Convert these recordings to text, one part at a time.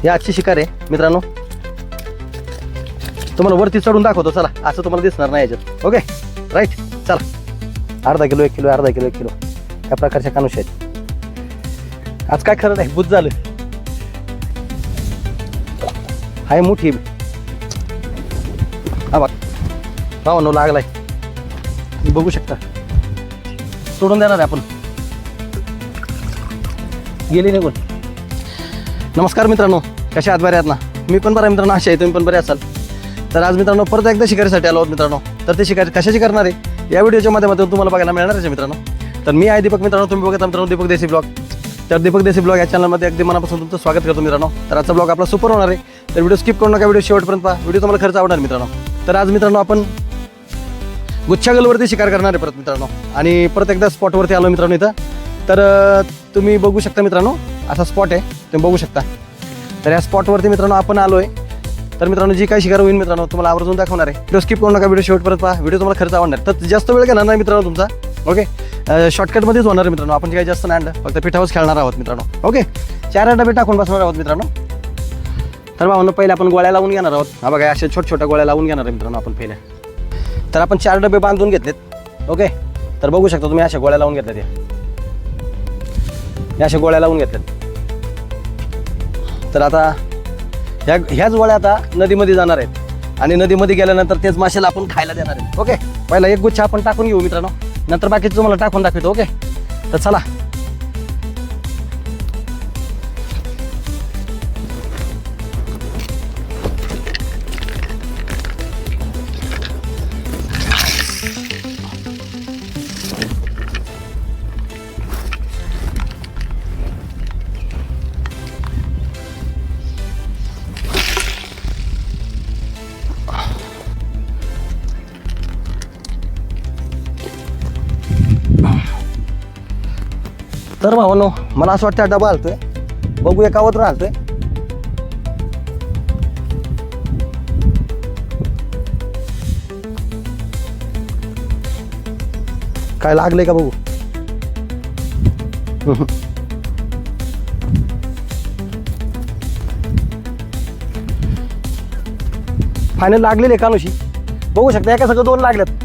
ही आजची शिकार आहे मित्रांनो. तुम्हाला वरती चढून दाखवतो चला, असं तुम्हाला दिसणार नाही याच्यात. ओके राईट, चला. अर्धा किलो 1 किलो, अर्धा किलो 1 किलो या प्रकारच्या कानुष्या आहेत. आज काय खरं नाही, बुध झालं. हाय मोठी हा बघ भावांनो, लागलाय बघू शकता. सोडून देणार आहे आपण, गेली निघून. नमस्कार मित्रांनो, कशा आहात? बरे आहात ना? मी पण बरं आहे मित्रांनो, अशा आहे तुम्ही पण बरे असाल. तर आज मित्रांनो परत एकदा शिकारीसाठी आलो आहोत मित्रांनो. तर ते शिकारी कशाची करणार आहे या व्हिडिओच्या माध्यमातून तुम्हाला बघायला मिळणार आहे मित्रांनो. तर मी आहे दीपक मित्रांनो, तुम्ही बघत मित्रांनो दीपक देसी ब्लॉग. तर दीपक देसी ब्लॉग या चॅनलमध्ये अगदी मनापासून तुमचं स्वागत करतो मित्रांनो. तर आजचा ब्लॉग आपला सुपर होणार आहे, तर व्हिडिओ स्किप करू नका, व्हिडिओ शेवटपर्यंत पहा. व्हिडिओ तुम्हाला खरंच आवडणार मित्रांनो. तर आज मित्रांनो आपण गुच्छागलवरती शिकार करणार आहे परत मित्रांनो, आणि परत एकदा स्पॉटवरती आलो मित्रांनो इथं. तर तुम्ही बघू शकता मित्रांनो, असा स्पॉट आहे तुम्ही बघू शकता. तर या स्पॉटवरती मित्रांनो आपण आलो आहे. तर मित्रांनो जी काही शिकार होईल मित्रांनो तुम्हाला आवर्जून दाखवणार आहे. व्हिडिओ स्किप करू नका, व्हिडिओ शेवटपर्यंत पहा. व्हिडिओ तुम्हाला खरंच आवडणार. तर जास्त वेळ घेणार नाही मित्रांनो तुमचा. ओके, शॉर्टकटमध्येच होणार आहे मित्रांनो. आपण जे काही जास्त नाही आणलं, फक्त पिठावरच खेळणार आहोत मित्रांनो. ओके, 4 डबे टाकून बसणार आहोत मित्रांनो. तर भावांनो पहिले आपण गोळ्या लावून घेणार आहोत. हा बघा अशा छोट्या गोळ्या लावून घेणार आहे मित्रांनो आपण पहिले. तर आपण 4 डबे बांधून घेतलेत. ओके, तर बघू शकता तुम्ही अशा गोळ्या लावून घेतल्यात. या अशा गोळ्या लावून घेतल्यात. तर आता ह्याच गोळ्या आता नदीमध्ये जाणार आहेत, आणि नदीमध्ये गेल्यानंतर तेच माशाला आपण खायला देणार आहेत. ओके, पहिला एक गुच्छा आपण टाकून घेऊ मित्रांनो, नंतर बाकीचं तुम्हाला टाकून दाखवतो. ओके, तर चला. तर भावांनो मला असं वाटतं डबा हलतोय, बघू एकावर हलतोय. काय लागले का बघू. फायनल लागलेले कानुशी बघू शकता, एका सगळं 2 लागल्यात.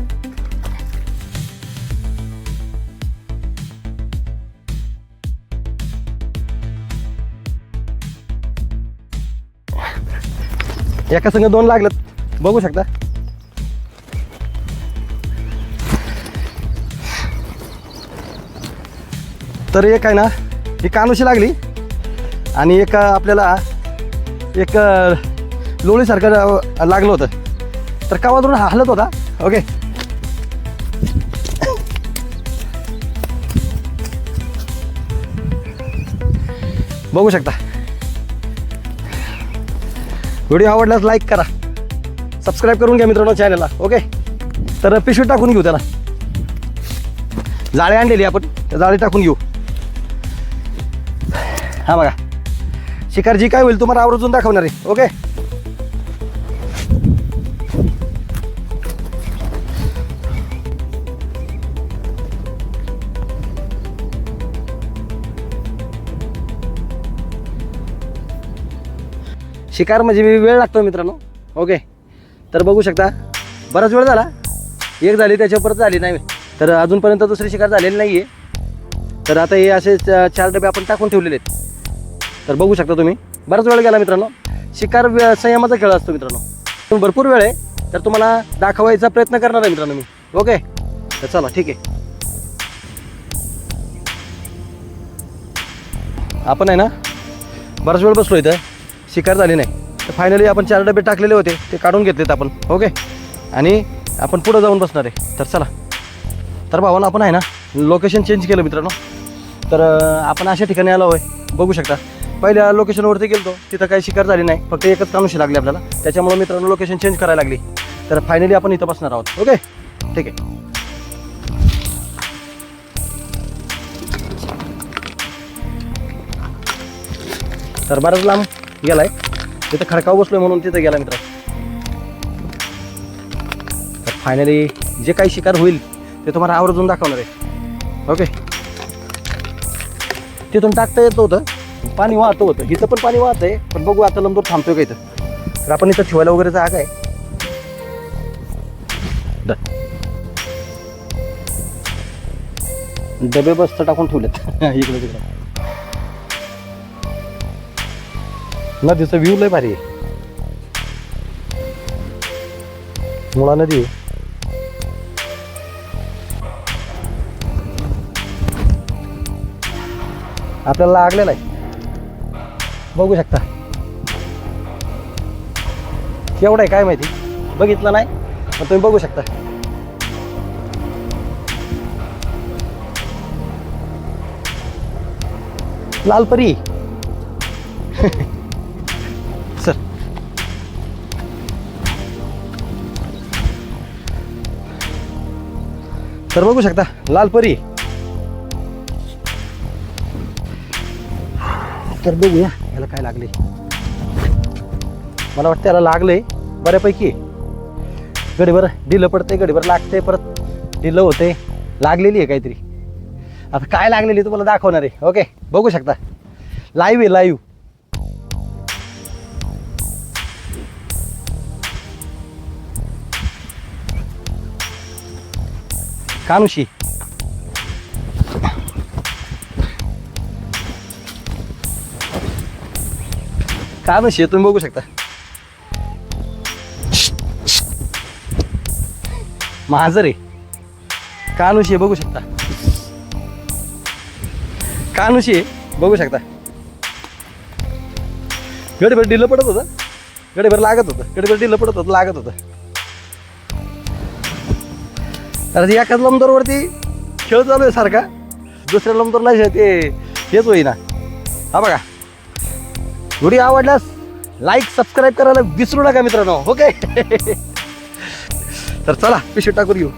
एका संग 2 लागलेत बघू शकता. तर एक आहे ना ही कानुशी लागली, आणि एक आपल्याला एक लोळीसारखं लागलं होतं. तर कावातून हलत होता. ओके, बघू शकता. व्हिडिओ आवडल्यास लाईक करा, सबस्क्राईब करून घ्या मित्रांनो चॅनलला. ओके, तर पिशवी टाकून घेऊ त्याला. जाळी आणलेली आपण, त्या जाळी टाकून घेऊ. हा बघा शिकार जी काय होईल तुम्हाला आवर्जून दाखवणार आहे. ओके, शिकार म्हणजे वेळ लागतो मित्रांनो. ओके, तर बघू शकता बराच वेळ झाला, एक झाली त्याच्या परत झाली नाही. तर अजूनपर्यंत दुसरी शिकार झालेली नाही आहे. तर आता हे असे 4 डबे आपण टाकून ठेवलेले आहेत. तर बघू शकता तुम्ही बराच वेळ गेला मित्रांनो. शिकार संयमाचा खेळ असतो मित्रांनो. भरपूर वेळ आहे, तर तुम्हाला दाखवायचा प्रयत्न करणार आहे मित्रांनो मी. ओके, तर चला ठीक आहे. आपण आहे ना बराच वेळ बसलो इथं, शिकार झाली नाही. तर फायनली आपण 4 डबे टाकलेले होते ते काढून घेतलेत आपण. ओके, आणि आपण पुढं जाऊन बसणार आहे. तर चला. तर भावांनो आपण आहे ना लोकेशन चेंज केलं मित्रांनो. तर आपण अशा ठिकाणी आलो आहे बघू शकता. पहिल्या लोकेशनवरती गेलो, तिथं काही शिकार झाली नाही, फक्त एकच कानुशी लागली आपल्याला. त्याच्यामुळे मित्रांनो लोकेशन चेंज करायला लागली. तर फायनली आपण इथं बसणार आहोत. ओके, ठीक आहे. तर बराच लांब गेलाय, तिथं खडकाव बसलोय म्हणून तिथं गेला मित्र. तर फायनली जे काही शिकार होईल ते तुम्हाला आवर्जून दाखवणार आहे. ओके, तिथून टाकता येत होतं, पाणी वाहतं होतं, इथं पण पाणी वाहत आहे, पण बघू आता लंबोर थांबतोय का इथं. तर आपण इथं ठेवायला वगैरे जागा आहे. डबे बसतं टाकून ठेवलेत इकडे तिकडे. नदीचं व्ह्यू लय भारी आहे. मुळा नदी आहे. आपल्याला लागलेला आहे, बघू शकता. केवढा आहे काय माहिती, बघितलं नाही, पण तुम्ही बघू शकता. लालपरी सर. तर बघू शकता लालपरी. तर बघूया याला काय लागले. मला वाटतं याला लागले बऱ्यापैकी. गडीभर ढिलं पडते, गडीभर लागते, परत ढिलं होते. लागलेली आहे काहीतरी. आता काय लागलेली तुम्हाला दाखवणार आहे. ओके, बघू शकता लाईव्ह आहे, लाईव्ह. कानुशी कानुशी आहे, तुम्ही बघू शकता. महाजर आहे, कानुशी आहे, बघू शकता. कानुशी आहे, बघू शकता. गडीभर ढिलं पडत होतं, गडीभर लागत होतं, गडीभर ढिलं पडत होतं, लागत होतं. तर एकाच लंबदोरवरती खेळ चालू आहे सारखा, दुसऱ्या लंबदोरला ते हेच होईना. हा बघा, व्हिडिओ आवडल्यास लाईक सबस्क्राईब करायला विसरू नका मित्रांनो. ओके तर चला पिशवी टाकून घेऊ.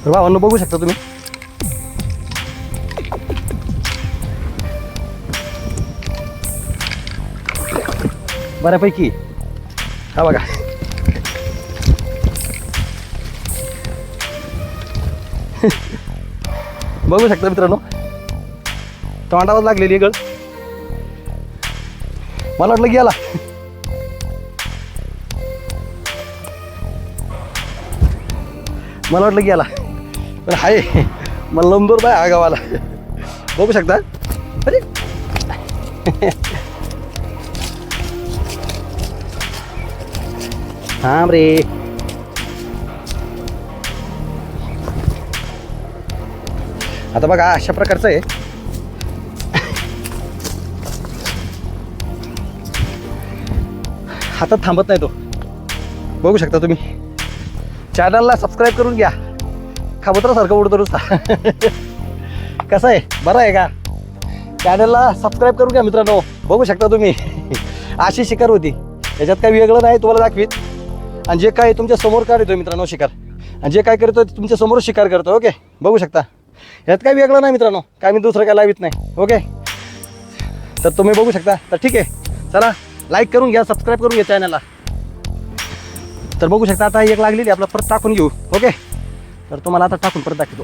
तर भावांनो बघू शकता तुम्ही, बऱ्यापैकी. हा बघा, बघू शकता मित्रांनो, तोंडावर लागलेली गळ. मला वाटलं गेला. मला वाटलं गेला, पण हाय मला लंबोर बाय हा गावाला. बघू शकता. अरे थांब रे. आता बघा अशा प्रकारचं आहे. हातात थांबत नाही तो, बघू शकता तुम्ही. चॅनलला सबस्क्राईब करून घ्या. खाबोत्रासारखं उडतो नुसता. कसं आहे, बरं आहे का? चॅनलला सबस्क्राईब करून घ्या मित्रांनो. बघू शकता तुम्ही अशी शिकार होती. याच्यात काही वेगळं नाही, तुम्हाला दाखवीत. आणि जे काय तुमच्या समोर काढतोय मित्रांनो शिकार, आणि जे काय करतोय तुमच्या समोर शिकार करतो. ओके, बघू शकता. यात काही वेगळं नाही मित्रांनो, काय मी दुसरं काय लावित नाही. ओके, तर तुम्ही बघू शकता. तर ठीक आहे, चला लाईक करून घ्या, सबस्क्राईब करून घ्या चॅनलला. तर बघू शकता आता एक लागलेली, आपलं परत टाकून घेऊ. ओके, तर तुम्हाला आता टाकून परत दाखवतो.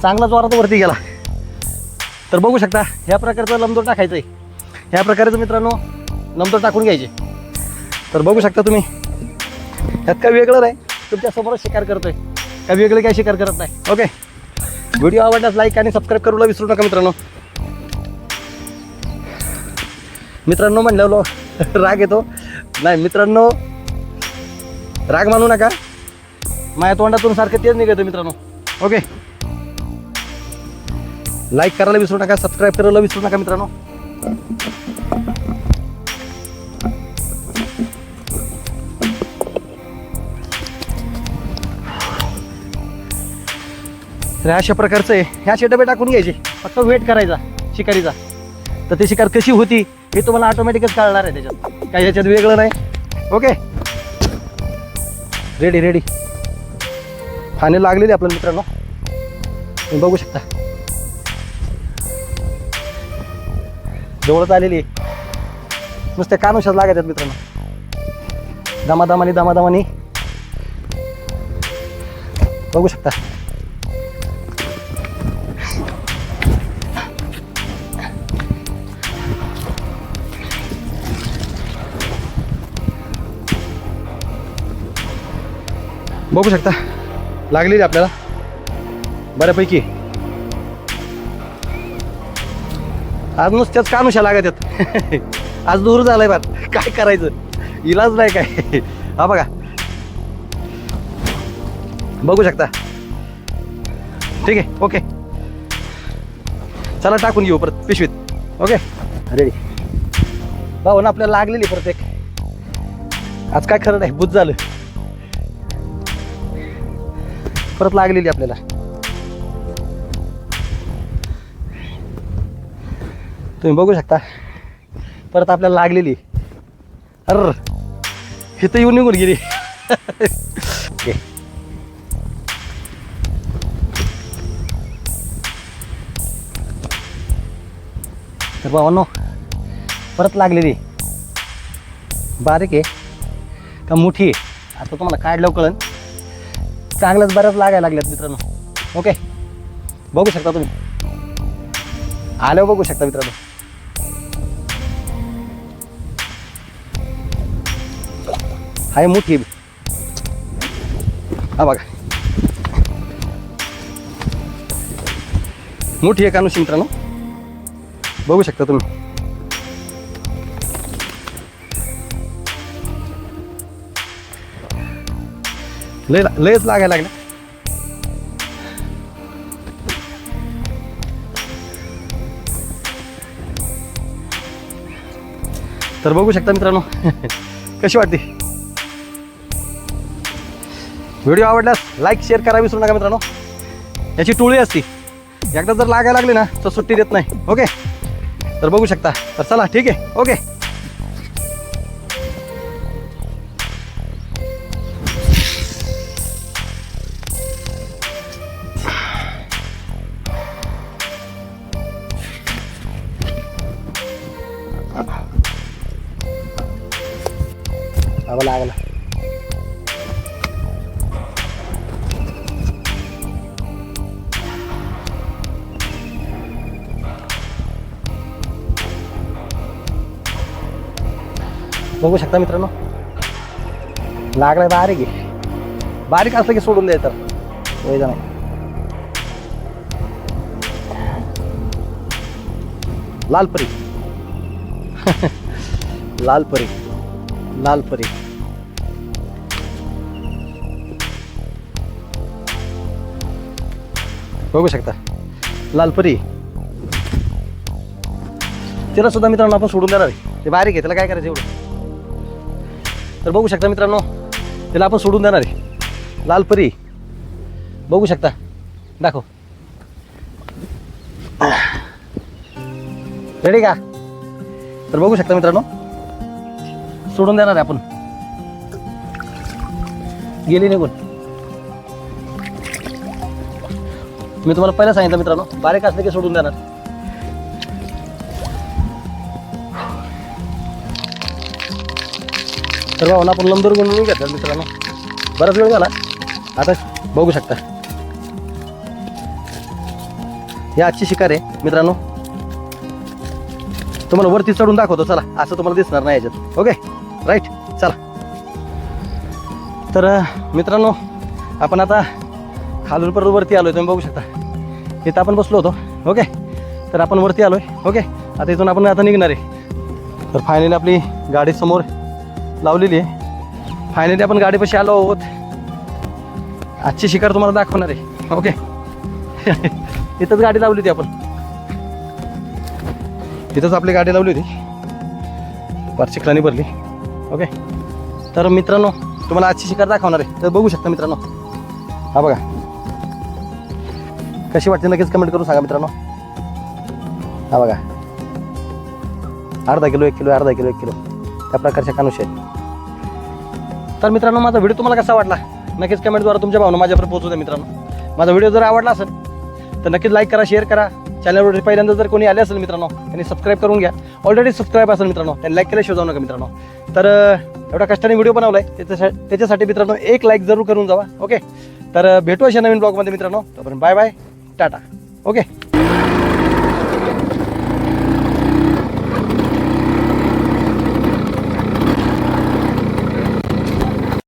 चांगला जोरात वरती गेला. तर बघू शकता ह्या प्रकारचं लंबदोर टाकायचं आहे. ह्या प्रकारचं मित्रांनो लंबदोर टाकून घ्यायचे. तर बघू शकता तुम्ही, ह्यात काय वेगळं नाही, तुमच्या समोरच शिकार करतोय. काय वेगळं काय शिकार करत नाही. ओके, व्हिडिओ आवडल्यास लाईक आणि सबस्क्राईब करायला विसरू नका मित्रांनो. मित्रांनो म्हणलं राग येतो नाही मित्रांनो, राग मानू नका. माझ्या तोंडातून सारखं तेच निघतं मित्रांनो. ओके, लाईक करायला विसरू नका, सबस्क्राईब करायला विसरू नका मित्रांनो. तर अशा प्रकारचं आहे. ह्या असे डबे टाकून घ्यायचे, फक्त वेट करायचा शिकारीचा. तर ती शिकार कशी होती हे तुम्हाला ऑटोमॅटिकच कळणार आहे. त्याच्यात काही याच्यात वेगळं नाही. Okay, ready ready. फाने लागलेली आपल्याला मित्रांनो. तुम्ही बघू शकता जवळच आलेली आहे. नुसत्या कानुशाच लागत आहेत मित्रांनो, दमादमानी दमादमानी बघू शकता. बघू शकता लागलेली आपल्याला बऱ्यापैकी. आज नुसत्याच कानुशा लागत आहेत. आज दूर झालाय बात, काय करायचं, इलाज नाही काय. हा बघा बघू शकता. ठीक आहे, ओके, चला टाकून घेऊ परत पिशवीत. Okay ready. भाऊ ना आपल्याला लागलेली परत एक. आज काय खरं नाही, बुज झालं, परत लागलेली आपल्याला. तुम्ही बघू शकता परत आपल्याला लागलेली. अर इथं येऊन निघून गेली. ओके तर भावांनो परत लागलेली. बारीक आहे का मोठी आहे आता तुम्हाला काढल्यावर कळन. चांगल्याच बऱ्याच लागायला लागल्यात मित्रांनो. ओके बघू शकता तुम्ही, आल्यावर बघू शकता मित्रांनो. हाय मोठी आहे. हा बघा मोठी आहे कानुशी मित्रांनो, बघू शकता तुम्ही. लयच लागायला लागलं. तर बघू शकता मित्रांनो कशी वाटते. व्हिडिओ आवडल्यास लाईक शेअर करा विसरू नका मित्रांनो. याची टोळी असती, एकदा जर लागायला लागली ना तर सुट्टी देत नाही. ओके तर बघू शकता. तर चला ठीक आहे. ओके लागला. बघू शकता मित्रांनो लागलाय. बारीक आहे, बारीक असलं की सोडून द्यायचं नाही. लालपरी लालपरी लालपरी. बघू शकता लालपरी. तिला सुद्धा मित्रांनो आपण सोडून देणार आहे. ते बारीक आहे, त्याला काय करायचं एवढं. तर बघू शकता मित्रांनो त्याला आपण सोडून देणार आहे. लालपरी बघू शकता, दाखव. रेडी का. तर बघू शकता मित्रांनो सोडून देणार आहे आपण. गेली निघून. मी तुम्हाला पहिला सांगितलं मित्रांनो बारीक असले की सोडून देणार. तर भावना आपण लंबर गुंडून घेतला मित्रांनो. बराच वेळ झाला. आता बघू शकता ही आजची शिकार आहे मित्रांनो. तुम्हाला वरती चढून दाखवतो चला, असं तुम्हाला दिसणार नाही याच्यात. ओके राईट चला. तर मित्रांनो आपण आता खालून परत वरती आलोय. तुम्ही बघू शकता इथं आपण बसलो होतो. ओके तर आपण वरती आलोय. ओके आता इथून आपण आता निघणार आहे. तर फायनली आपली गाडी समोर लावलेली आहे. फायनली आपण गाडीपाशी आलो आहोत. आजची शिकार तुम्हाला दाखवणार आहे. ओके इथंच गाडी लावली होती आपण, इथंच आपली गाडी लावली होती. फार चिखलानी भरली. ओके तर मित्रांनो तुम्हाला आजची शिकार दाखवणार आहे. तर बघू शकता मित्रांनो. हा बघा कशी वाटते नक्कीच कमेंट करून सांगा मित्रांनो. हा बघा अर्धा किलो 1 किलो अर्धा किलो 1 किलो त्या प्रकारच्या कानुशे आहेत. तर मित्रांनो माझा व्हिडिओ तुम्हाला कसा वाटला नक्कीच कमेंटद्वारे तुमच्या भावना माझ्यापर्यंत पोहोचू द्या मित्रांनो. माझा व्हिडिओ जर आवडला असेल तर नक्कीच लाईक करा, शेअर करा. चॅनलवर पहिल्यांदा जर कोणी आले असेल मित्रांनो त्यांनी सबस्क्राईब करून घ्या. ऑलरेडी सबस्क्राईब असेल मित्रांनो त्यांनी लाईक केल्याशिवाय जाऊ नका मित्रांनो. तर एवढा कष्टाने व्हिडिओ बनवला आहे त्याच्यासाठी मित्रांनो एक लाईक जरूर करून जावा. ओके, तर भेटू अशा नवीन ब्लॉगमध्ये मित्रांनो. तोपर्यंत बाय बाय, टाटा. ओके.